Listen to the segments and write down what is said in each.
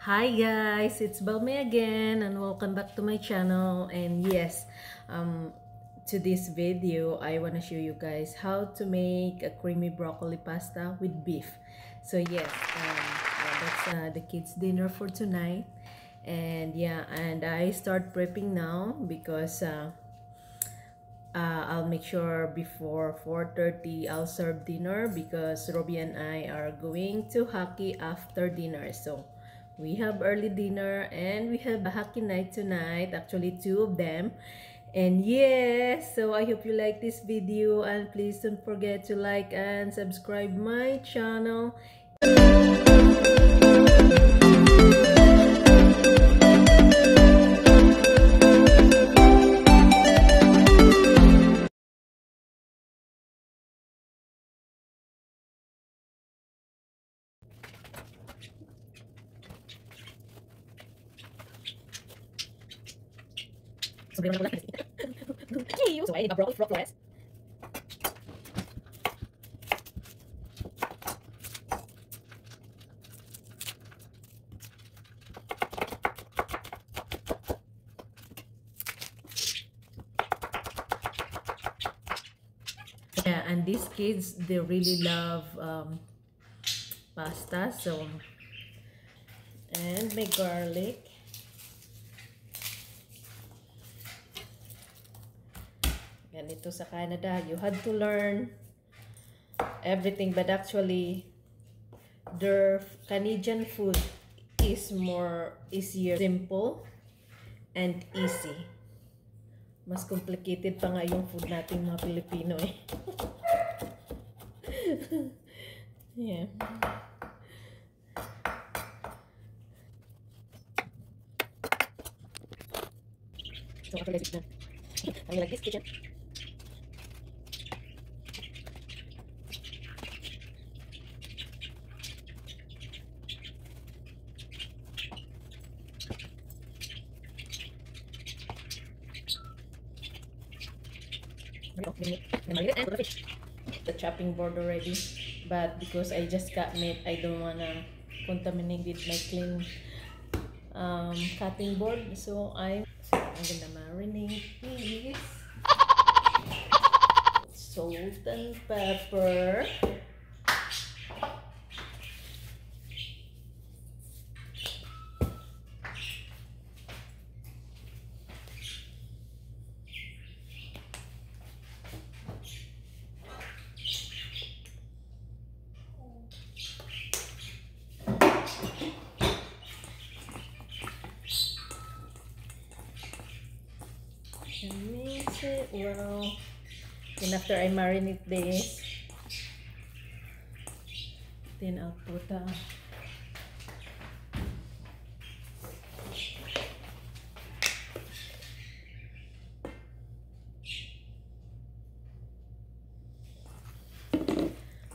Hi guys, it's Balme again and welcome back to my channel. And yes, to this video I want to show you guys how to make a creamy broccoli pasta with beef. So yes, that's the kids dinner for tonight. And yeah, and I start prepping now because I'll make sure before 4:30 I'll serve dinner because Robbie and I are going to hockey after dinner. So we have early dinner and we have a hockey night tonight, actually two of them. And yes, so I hope you like this video and please don't forget to like and subscribe my channel. So I need a broccoli flores. Yeah, and these kids, they really love pasta. So, and my garlic. Ganito sa Canada, you had to learn everything, but actually their Canadian food is more easier, simple and easy. Mas complicated pa nga yung food nating mga Pilipino eh. Yeah. So after this, I like this kitchen. The chopping board already, but because I just got meat, I don't wanna contaminate with my clean cutting board. So I'm gonna marinate this salt and pepper. And mix it well. And after I marinate this, then I'll put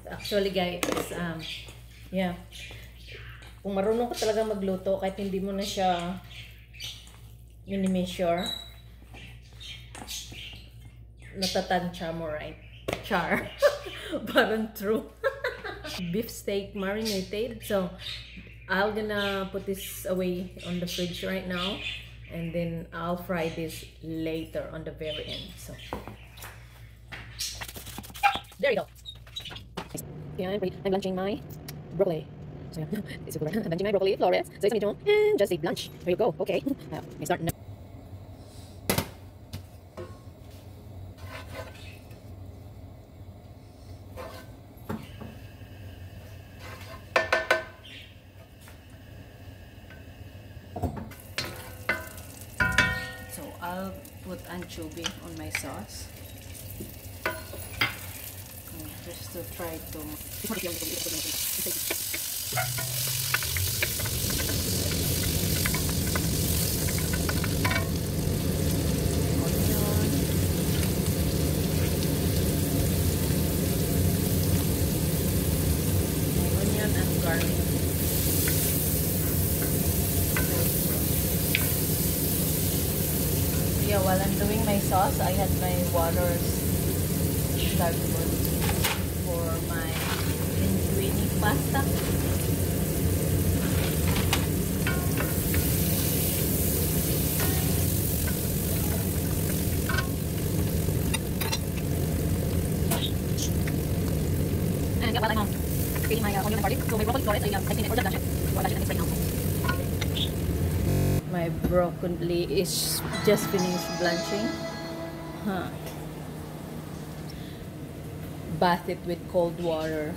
actually guys, yeah, kung marunong ka talaga magluto, kahit hindi mo na siya mini-measure, natatansya mo, right? Char. Parang true. Beef steak marinated. So, I'm gonna put this away on the fridge right now. And then I'll fry this later on the very end. So, there you go. Yeah, I'm blanching my broccoli. So, I'm blanching my broccoli, flores. So, it's me and just say blanch. There you go. Okay. I start now. I'll put anchovy on my sauce just to try to onion and garlic. Yeah, while I'm doing my sauce, I had my waters started for my linguine pasta. My broccoli is just finished blanching. Bath it with cold water.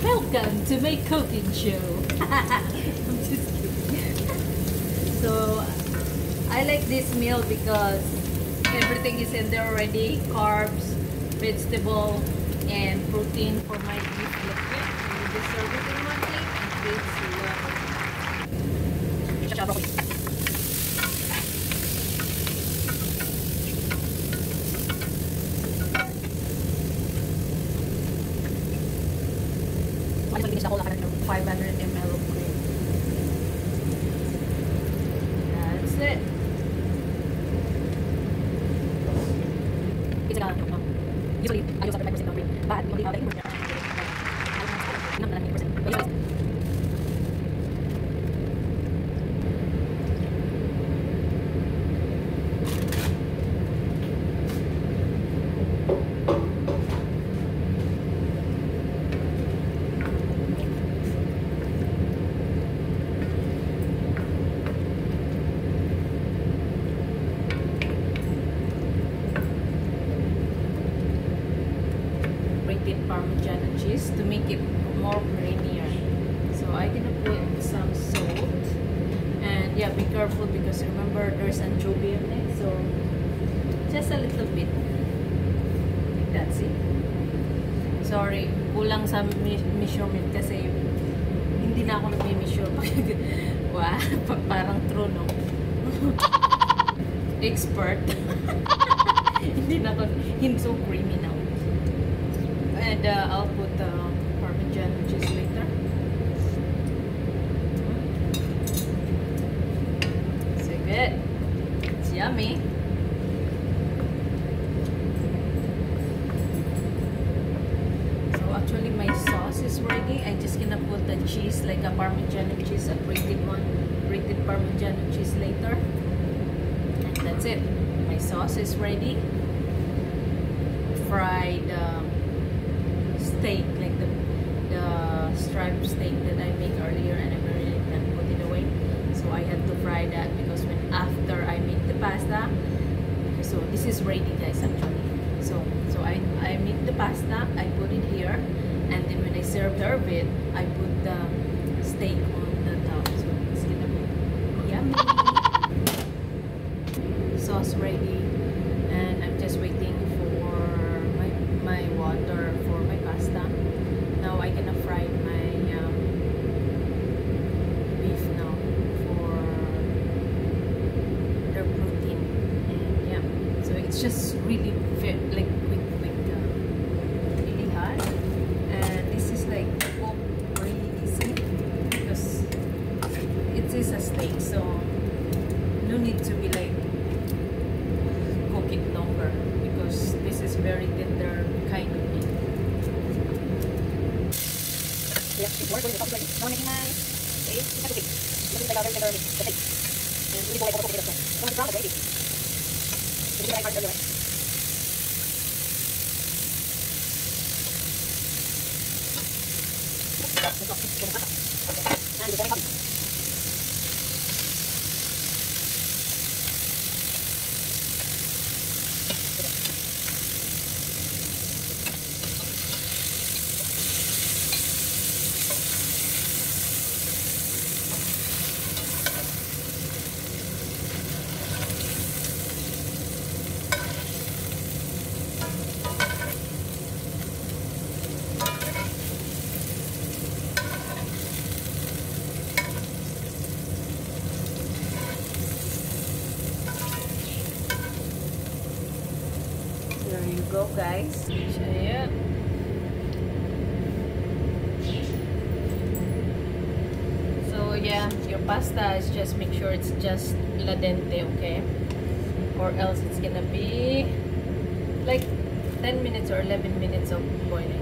Welcome to my cooking show. I'm just kidding. So I like this meal because everything is in there already. Carbs, vegetable, and protein for my beef liquid. You just serve it in one plate and it's lovely. The whole 500 ml of cream. That's it. It's usually I use 5% of cream, but only the improvement. Not 90%. But Parmesan cheese to make it more creamier. So I'm gonna put some salt, and yeah, be careful because remember there's anchovy in it, so just a little bit. That's it. Sorry, kulang sa measurement kasi hindi na ako nag-measure. Wow, parang true, no? Expert. Hindi na ako, hindi so creamy now. And I'll put Parmesan cheese later. So good. It's yummy. So actually my sauce is ready. I'm just gonna put the cheese, like a Parmesan cheese, a grated one, grated Parmesan cheese later. And that's it. My sauce is ready. Fried steak, like the striped steak that I made earlier, and I marinated and put it away. So I had to fry that because when after I make the pasta, okay, so this is ready, guys. Actually, so I make the pasta, I put it here, and then when I serve it, I put the steak on the top. So it's gonna be yummy. Sauce ready, and I'm just waiting for my water for my pasta. Now I'm gonna fry my beef now for the protein, and yeah, so it's just really like quick, really hot, and this is like really easy because it is a steak, so no need to be like cook it longer because this is very tender kind of meat. Yes, it's working. It's ready. Now making my steak. It's not cooking. Looking like other tender meat. The steak. And really boil it. So it's brown already. So this is like part earlier, right? And it's very hot. There you go, guys. So yeah. So yeah, your pasta is just make sure it's just la dente, okay? Or else it's gonna be like 10 minutes or 11 minutes of boiling.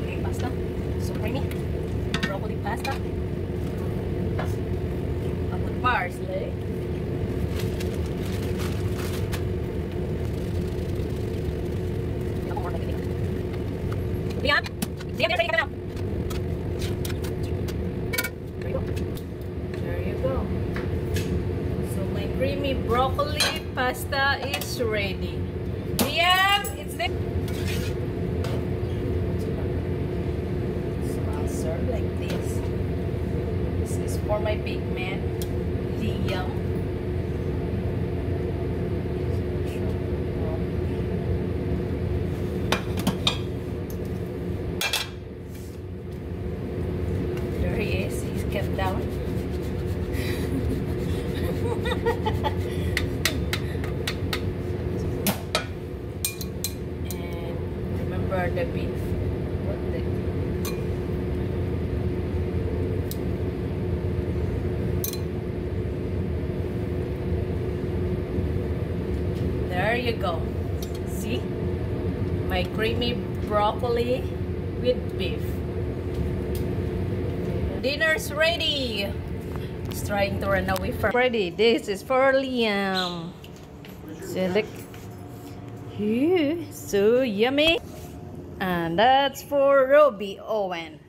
Okay, pasta. So creamy. Broccoli pasta. With parsley. Liam! Liam, ready ka now! There you go. There you go. So my creamy broccoli pasta is ready. Liam, it's there. So I'll serve like this. This is for my big man, Liam. There he is. He's kept down. And remember the beef. What the? There you go. See? My creamy broccoli with beef. Dinner's ready. It's trying to run away from. Ready. This is for Liam. So look. So yummy. And that's for Robbie Owen.